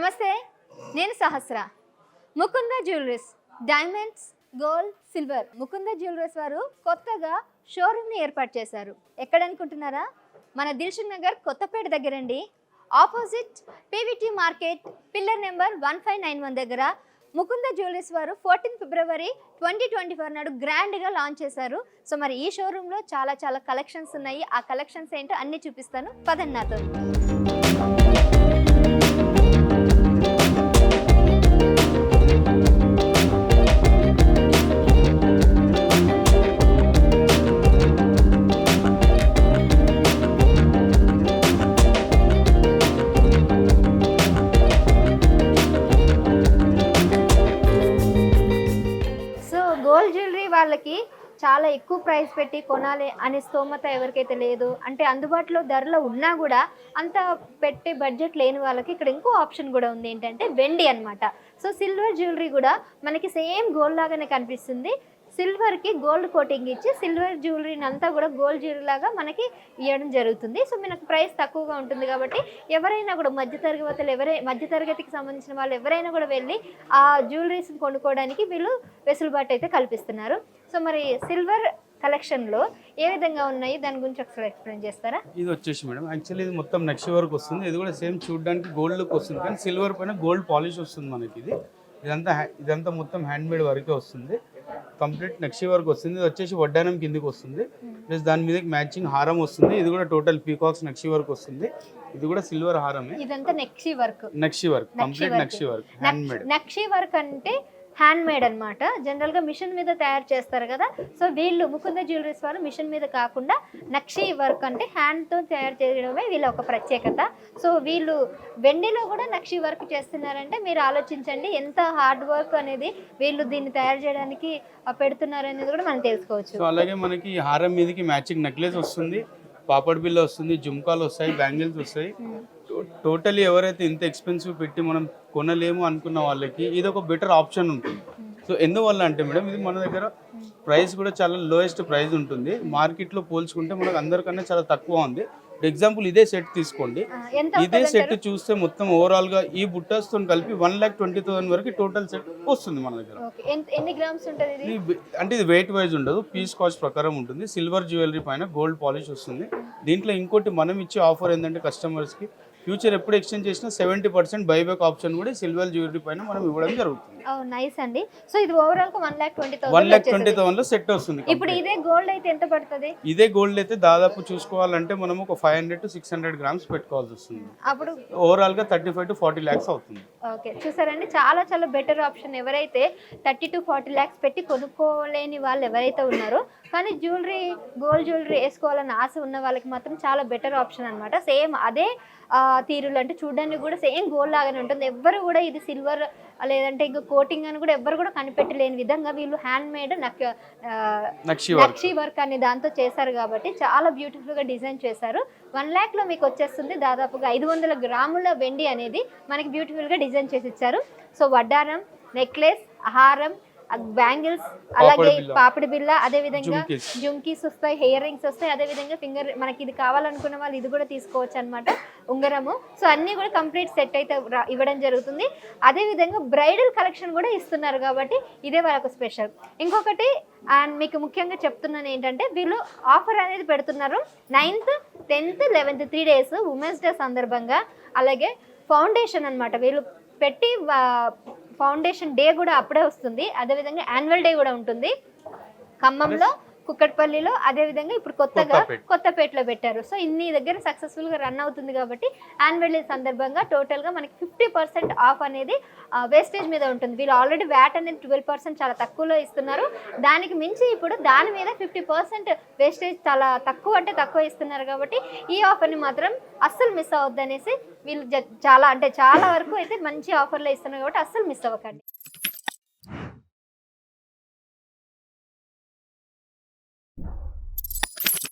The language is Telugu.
నమస్తే, నేను Sahasra. Mukunda jewelleries diamonds, gold, silver. Mukunda jewelleries వారు కొత్తగా షోరూమ్ని ఏర్పాటు చేశారు. ఎక్కడ అనుకుంటున్నారా? మన దిల్సుఖ్ నగర్ కొత్తపేట దగ్గరండి. Opposite PVT market, pillar number 1591 దగ్గర ముకుంద జ్యువెలరీస్ వారు 14 ఫిబ్రవరి 2024 నాడు గ్రాండ్గా లాంచ్ చేశారు. సో మరి ఈ షోరూంలో చాలా కలెక్షన్స్ ఉన్నాయి. ఆ కలెక్షన్స్ ఏంటో అన్నీ చూపిస్తాను, పదండి నాతో. గోల్డ్ జ్యువెలరీ వాళ్ళకి చాలా ఎక్కువ ప్రైస్ పెట్టి కొనాలి అనే స్తోమత ఎవరికైతే లేదు, అంటే అందుబాటులో ధరలో ఉన్నా కూడా అంత పెట్టే బడ్జెట్ లేని వాళ్ళకి ఇక్కడ ఇంకో ఆప్షన్ కూడా ఉంది. ఏంటంటే వెండి అనమాట. సో సిల్వర్ జ్యువెలరీ కూడా మనకి సేమ్ గోల్డ్ లాగానే కనిపిస్తుంది. సిల్వర్కి గోల్డ్ కోటింగ్ ఇచ్చి సిల్వర్ జ్యువెలరీని అంతా కూడా గోల్డ్ జ్యువెలరీ లాగా మనకి ఇవ్వడం జరుగుతుంది. సో మనకు ప్రైస్ తక్కువగా ఉంటుంది కాబట్టి ఎవరైనా కూడా మధ్యతరగతికి సంబంధించిన వాళ్ళు ఎవరైనా కూడా వెళ్ళి ఆ జ్యువెలరీస్ని కొనుక్కోవడానికి వీళ్ళు వెసులుబాటు అయితే కల్పిస్తున్నారు. సో మరి సిల్వర్ కలెక్షన్లో ఏ విధంగా ఉన్నాయి, దాని గురించి ఒకసారి ఎక్స్ప్లెయిన్ చేస్తారా? ఇది వచ్చేసి మేడం, యాక్చువల్లీ ఇది మొత్తం నక్షి వర్క్ వస్తుంది. ఇది కూడా సేమ్ చూడడానికి గోల్డ్ లుక్ వస్తుంది, కానీ సిల్వర్ పైన గోల్డ్ పాలిష్ వస్తుంది మనకి. ఇదంతా మొత్తం హ్యాండ్ మేడ్ వర్కే వస్తుంది. కంప్లీట్ నక్షి వర్క్ వస్తుంది. ఇది వచ్చేసి వడ్డానం కిందికి వస్తుంది, ప్లస్ దాని మీద మ్యాచింగ్ హారం వస్తుంది. ఇది కూడా టోటల్ పీకాక్స్ నక్షి వర్క్ వస్తుంది. ఇది కూడా సిల్వర్ హారమే. ఇదంతా నక్షి వర్క్ కంప్లీట్ నక్షి వర్క్ హ్యాండ్ మేడ్. నక్షి వర్క్ అంటే హ్యాండ్ మేడ్ అనమాట. జనరల్గా మిషన్ మీద తయారు చేస్తారు కదా. సో వీళ్ళు ముకుంద జ్యువెలరీస్ వారు మిషన్ మీద కాకుండా నక్షి వర్క్ అంటే హ్యాండ్తో తయారు చేయడమే వీళ్ళ ఒక ప్రత్యేకత. సో వీళ్ళు వెండిలో కూడా నక్షి వర్క్ చేస్తున్నారంటే మీరు ఆలోచించండి ఎంత హార్డ్ వర్క్ అనేది వీళ్ళు దీన్ని తయారు చేయడానికి పెడుతున్నారు అనేది కూడా మనం తెలుసుకోవచ్చు. సో అలాగే మనకి హారం మీదకి మ్యాచింగ్ నెక్లెస్ వస్తుంది, పాపడ్ బిల్ల వస్తుంది, జుమ్కాలు వస్తాయి, బ్యాంగిల్స్ వస్తాయి. టోటలీ ఎవరైతే ఇంత ఎక్స్పెన్సివ్ పెట్టి మనం కొనలేము అనుకున్న వాళ్ళకి ఇది ఒక బెటర్ ఆప్షన్ ఉంటుంది. సో ఎందువల్ల అంటే మేడం, ఇది మన దగ్గర ప్రైస్ కూడా చాలా లోయెస్ట్ ప్రైస్ ఉంటుంది. మార్కెట్లో పోల్చుకుంటే మనకు అందరికన్నా చాలా తక్కువ ఉంది. ఎగ్జాంపుల్ ఇదే సెట్ తీసుకోండి. ఇదే సెట్ చూస్తే మొత్తం ఓవరాల్ గా ఈ బుట్టాస్తో కలిపి 1,20,000 వరకు టోటల్ సెట్ వస్తుంది మన దగ్గర. ఎన్ని గ్రామ్స్ ఉంటుంది అంటే ఇది వెయిట్ వైజ్ ఉండదు, పీస్ కాస్ట్ ప్రకారం ఉంటుంది. సిల్వర్ జ్యువెలరీ పైన గోల్డ్ పాలిష్ వస్తుంది. దీంట్లో ఇంకోటి మనం ఇచ్చే ఆఫర్ ఏంటంటే కస్టమర్స్ కి ఫ్యూచర్ ఎప్పుడు ఎక్స్చేంజ్ చేసినా 70% బైబ్యాక్ ఆప్షన్ కూడా సిల్వర్ జ్యువెలరీ పైన మనం ఇవ్వడం జరుగుతుంది. నైస్ అండి. సో ఇది ఓవరాల్ గా 1,20,000 లో సెట్ వస్తుంది. ఇప్పుడు ఇదే గోల్డ్ అయితే ఎంత పడుతుంది? ఇదే గోల్డ్ అయితే దాదాపు చూసుకోవాలంటే మనం ఒక 500 to 600 గ్రామ్స్ పెట్టుకోవాల్సి వస్తుంది. అప్పుడు ఓవరాల్ గా 35 to 40 lakhs అవుతుంది. ఓకే, చూసారండి, చాలా బెటర్ ఆప్షన్. ఎవరైతే 30 to 40 lakhs పెట్టి కొనుక్కోలేని వాళ్ళు ఎవరైతే ఉన్నారో, కానీ గోల్డ్ జ్యువెలరీ వేసుకోవాలని ఆశ ఉన్న వాళ్ళకి మాత్రం చాలా బెటర్ ఆప్షన్ అనమాట. సేమ్ అదే తీరులు, అంటే చూడడానికి కూడా సేమ్ గోల్డ్ లాగానే ఉంటుంది. ఎవ్వరు కూడా ఇది సిల్వర్ లేదంటే ఇంకా కోటింగ్ అని కూడా ఎవ్వరు కూడా కనిపెట్టలేని విధంగా వీళ్ళు హ్యాండ్ మేడ్ నక్షి వర్క్ అనే దాంతో చేశారు కాబట్టి చాలా బ్యూటిఫుల్ గా డిజైన్ చేశారు. 1 lakh లో మీకు వచ్చేస్తుంది. దాదాపుగా 500 గ్రాముల వెండి అనేది మనకి బ్యూటిఫుల్ గా డిజైన్ చేసి ఇచ్చారు. సో వడ్డారం, నెక్లెస్, హారం, బ్యాంగిల్స్, అలాగే పాపిడి బిల్ల, అదే విధంగా జుమ్కీస్ వస్తాయి, హెయిర్ రింగ్స్ వస్తాయి, అదే విధంగా ఫింగర్, మనకి ఇది కావాలనుకున్న వాళ్ళు ఇది కూడా తీసుకోవచ్చు అనమాట, ఉంగరము. సో అన్ని కూడా కంప్లీట్ సెట్ అయితే ఇవ్వడం జరుగుతుంది. అదే విధంగా బ్రైడల్ కలెక్షన్ కూడా ఇస్తున్నారు కాబట్టి ఇదే వాళ్ళకు స్పెషల్. ఇంకొకటి అండ్ మీకు ముఖ్యంగా చెప్తున్నాను ఏంటంటే, వీళ్ళు ఆఫర్ అనేది పెడుతున్నారు 9th, 10th, 11th 3 days women's day సందర్భంగా. అలాగే ఫౌండేషన్ అనమాట, వీళ్ళు పెట్టి ఫౌండేషన్ డే కూడా అప్పుడే వస్తుంది. అదేవిధంగా యాన్యువల్ డే కూడా ఉంటుంది ఖమ్మంలో, కుక్కట్పల్లిలో, అదేవిధంగా ఇప్పుడు కొత్తపేటలో పెట్టారు. సో ఇన్ని దగ్గర సక్సెస్ఫుల్గా రన్ అవుతుంది కాబట్టి యాన్యువల్ డే సందర్భంగా టోటల్గా మనకి 50% ఆఫ్ అనేది వేస్టేజ్ మీద ఉంటుంది. వీళ్ళు ఆల్రెడీ వ్యాట్ అనేది 12% చాలా తక్కువలో ఇస్తున్నారు. దానికి మించి ఇప్పుడు దాని మీద 50% వేస్టేజ్ చాలా తక్కువ ఇస్తున్నారు కాబట్టి ఈ ఆఫర్ని మాత్రం అస్సలు మిస్ అవ్వద్దు అనేసి వీళ్ళు చాలా వరకు అయితే మంచి ఆఫర్లో ఇస్తున్నారు కాబట్టి అస్సలు మిస్ అవ్వకండి.